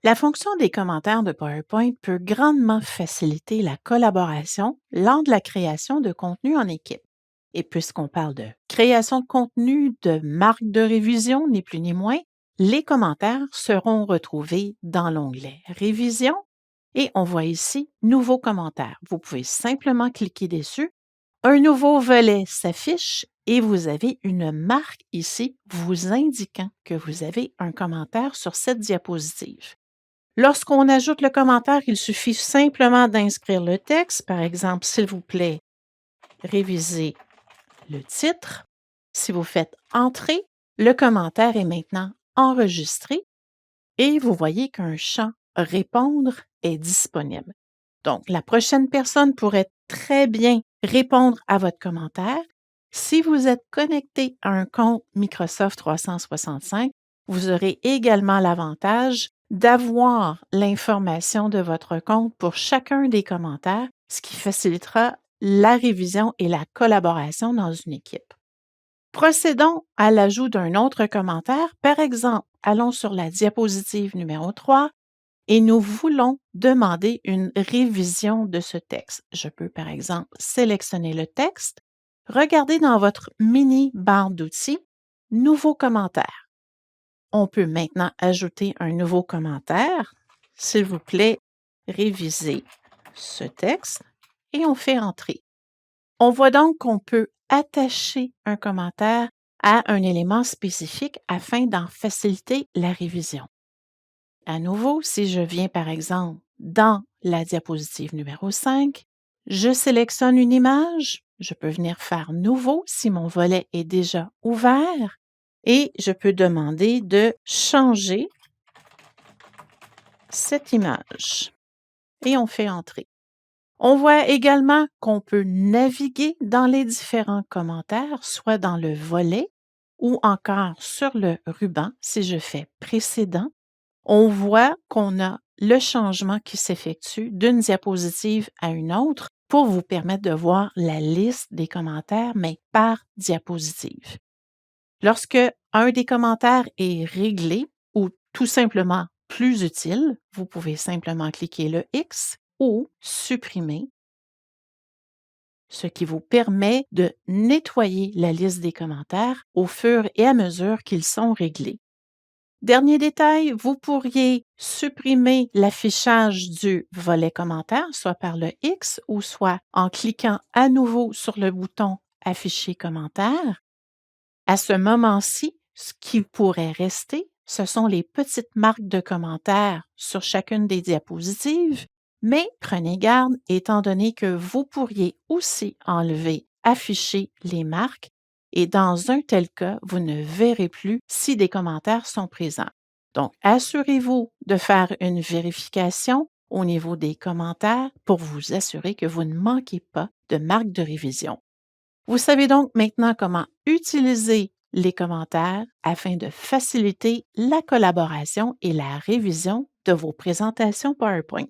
La fonction des commentaires de PowerPoint peut grandement faciliter la collaboration lors de la création de contenu en équipe. Et puisqu'on parle de création de contenu, de marque de révision, ni plus ni moins, les commentaires seront retrouvés dans l'onglet Révision et on voit ici Nouveaux commentaires. Vous pouvez simplement cliquer dessus. Un nouveau volet s'affiche et vous avez une marque ici vous indiquant que vous avez un commentaire sur cette diapositive. Lorsqu'on ajoute le commentaire, il suffit simplement d'inscrire le texte, par exemple, s'il vous plaît, révisez le titre. Si vous faites Entrer, le commentaire est maintenant enregistré et vous voyez qu'un champ Répondre est disponible. Donc, la prochaine personne pourrait très bien répondre à votre commentaire. Si vous êtes connecté à un compte Microsoft 365, vous aurez également l'avantage d'avoir l'information de votre compte pour chacun des commentaires, ce qui facilitera la révision et la collaboration dans une équipe. Procédons à l'ajout d'un autre commentaire. Par exemple, allons sur la diapositive numéro 3 et nous voulons demander une révision de ce texte. Je peux, par exemple, sélectionner le texte, regarder dans votre mini barre d'outils, Nouveau commentaire. On peut maintenant ajouter un nouveau commentaire. S'il vous plaît, révisez ce texte et on fait entrer. On voit donc qu'on peut attacher un commentaire à un élément spécifique afin d'en faciliter la révision. À nouveau, si je viens par exemple dans la diapositive numéro 5, je sélectionne une image, je peux venir faire Nouveau si mon volet est déjà ouvert et je peux demander de changer cette image et on fait Entrer. On voit également qu'on peut naviguer dans les différents commentaires, soit dans le volet ou encore sur le ruban. Si je fais Précédent, on voit qu'on a le changement qui s'effectue d'une diapositive à une autre pour vous permettre de voir la liste des commentaires, mais par diapositive. Lorsque un des commentaires est réglé ou tout simplement plus utile, vous pouvez simplement cliquer le X ou supprimer, ce qui vous permet de nettoyer la liste des commentaires au fur et à mesure qu'ils sont réglés. Dernier détail, vous pourriez supprimer l'affichage du volet commentaire, soit par le X ou soit en cliquant à nouveau sur le bouton Afficher commentaire. À ce moment-ci, ce qui pourrait rester, ce sont les petites marques de commentaires sur chacune des diapositives, mais prenez garde étant donné que vous pourriez aussi enlever Afficher les marques et dans un tel cas, vous ne verrez plus si des commentaires sont présents. Donc, assurez-vous de faire une vérification au niveau des commentaires pour vous assurer que vous ne manquez pas de marques de révision. Vous savez donc maintenant comment utiliser les commentaires afin de faciliter la collaboration et la révision de vos présentations PowerPoint.